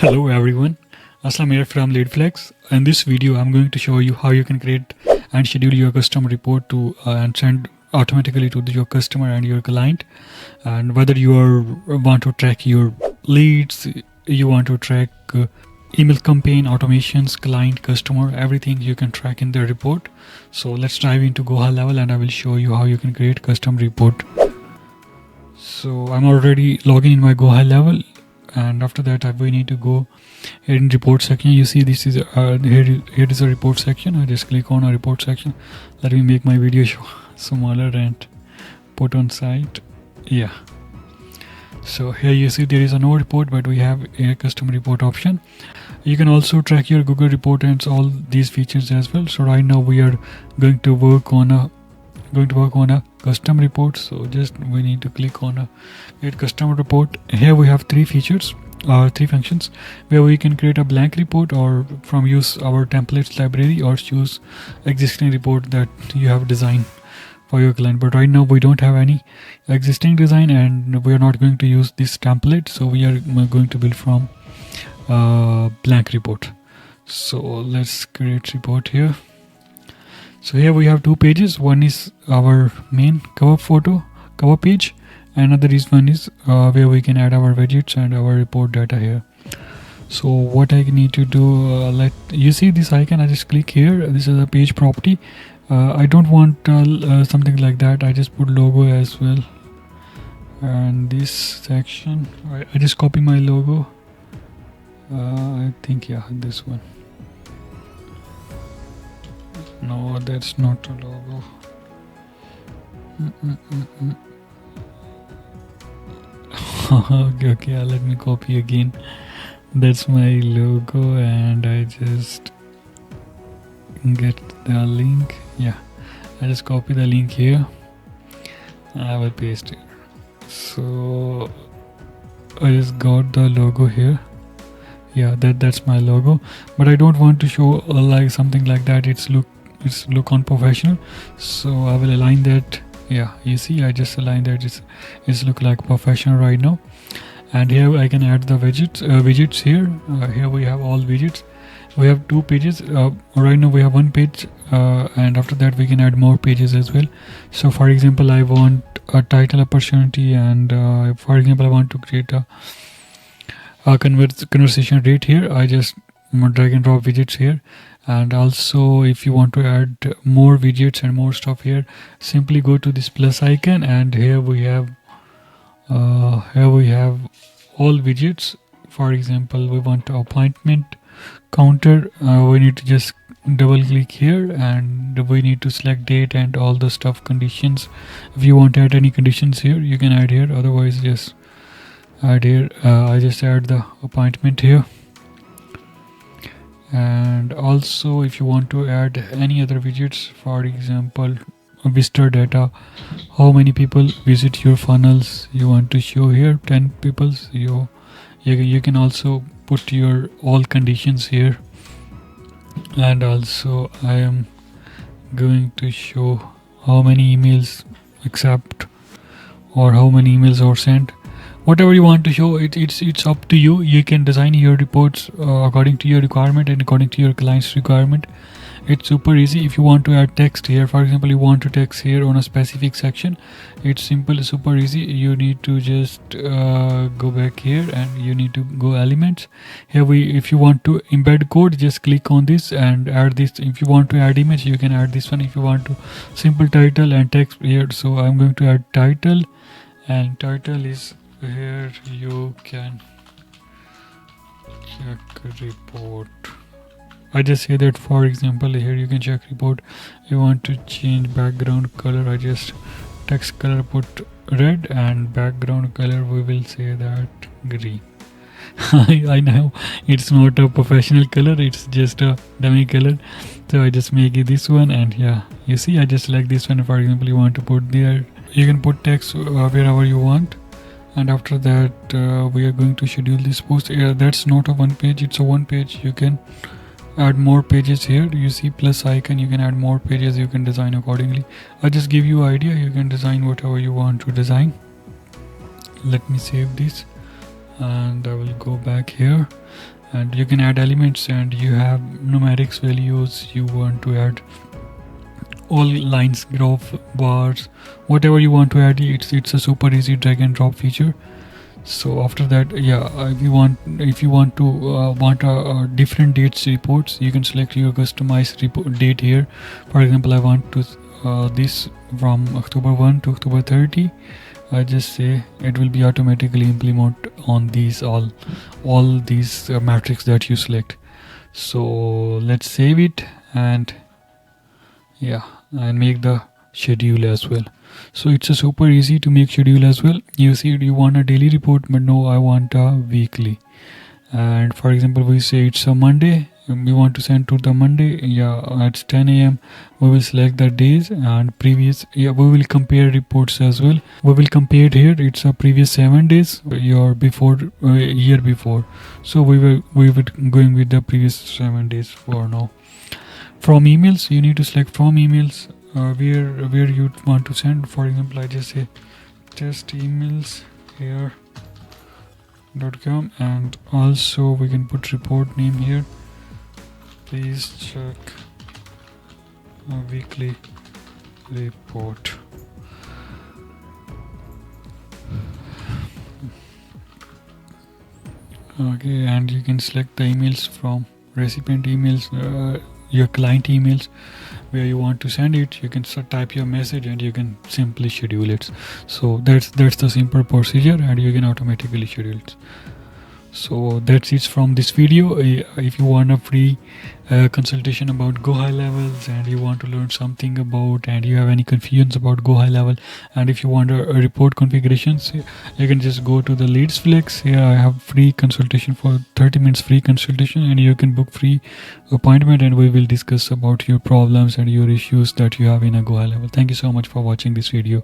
Hello everyone, Aslam here from LeadFlex. In this video, I'm going to show you how you can create and schedule your custom report to and send automatically to your customer and your client. And whether want to track your leads, you want to track email campaign automations, client, customer, everything you can track in the report. So let's dive into GoHighLevel and I will show you how you can create custom report. So I'm already logging in my GoHighLevel. And after that we need to go here in report section. You see this is here is a report section. I just click on a report section. Let me make my video smaller and put on site. Yeah, so here you see there is a no report, but we have a custom report option. You can also track your Google report and all these features as well. So right now we are going to work on a custom report. So just we need to click on a create custom report. Here we have three features or three functions where we can create a blank report or from use our templates library or choose existing report that you have designed for your client. But right now we don't have any existing design and we are not going to use this template, so we are going to build from blank report. So let's create report here. So here we have two pages. One is our main cover page. Another is one is where we can add our widgets and our report data here. So what I need to do, let you see this icon. I just click here. This is a page property. I don't want something like that. I just put logo as well. And this section, I just copy my logo. I think yeah, this one. No, that's not a logo. Okay, let me copy again. That's my logo and I just get the link. Yeah, I just copy the link here. I will paste it. So I just got the logo here. Yeah, that's my logo, but I don't want to show like something like that. It's look unprofessional, so I will align that. Yeah, you see I just aligned that. It's look like professional right now. And here I can add the widgets here. Here we have all widgets. We have two pages. Right now we have one page, and after that we can add more pages as well. So for example, I want a title opportunity, and for example I want to create a conversation rate here. I just drag and drop widgets here. And also if you want to add more widgets and more stuff here, simply go to this plus icon, and here we have all widgets. For example, we want appointment counter. We need to just double click here and we need to select date and all the stuff, conditions. If you want to add any conditions here, you can add here, otherwise just add here. I just add the appointment here. And also if you want to add any other widgets, for example visitor data, how many people visit your funnels, you want to show here 10 people. You can also put your all conditions here. And also I am going to show how many emails accept or how many emails are sent. Whatever you want to show, it's up to you. You can design your reports according to your requirement and according to your client's requirement. It's super easy. If you want to add text here, for example, you want to text here on a specific section, it's simple, super easy. You need to just go back here and you need to go elements. Here if you want to embed code, just click on this and add this. If you want to add image, you can add this one. If you want to simple title and text here, so I'm going to add title, and title is here. You can check report. I just say that, for example, here you can check report. You want to change background color, I just text color put red, and background color we will say that green. I know it's not a professional color, it's just a dummy color, so I just make it this one. And yeah, you see I just select this one. For example, you want to put there, you can put text wherever you want. And after that we are going to schedule this post. That's not a one page, it's a one page. You can add more pages here. You see plus icon, you can add more pages, you can design accordingly. I just give you idea, you can design whatever you want to design. Let me save this and I will go back here, and you can add elements, and you have numerics values. You want to add all lines, graph, bars, whatever you want to add. It's a super easy drag and drop feature. So after that, if you want to want a different dates reports, you can select your customized report date here. For example, I want to this from October 1 to October 30. I just say it will be automatically implement on these all these metrics that you select. So let's save it, and and make the schedule as well. So it's a super easy to make schedule as well. You see, you want a daily report, but no, I want a weekly. And for example, we say it's a Monday, and we want to send to the Monday. At 10 a.m. we will select the days and previous. We will compare reports as well. We will compare it here. It's a previous 7 days, your before year before. So we were going with the previous 7 days for now. From emails, you need to select from emails where you want to send. For example, I just say test emails here .com, and also we can put report name here. Please check a weekly report. Okay, and you can select the emails from recipient emails, your client emails, where you want to send it. You can type your message and you can simply schedule it. So that's the simple procedure, and you can automatically schedule it. So that's it from this video. If you want a free consultation about GoHighLevels, and you want to learn something about, and you have any confusions about GoHighLevel, and if you want a report configurations, you can just go to the leads flex. Here I have free consultation for 30 minutes free consultation, and you can book free appointment, and we will discuss about your problems and your issues that you have in a GoHighLevel. Thank you so much for watching this video.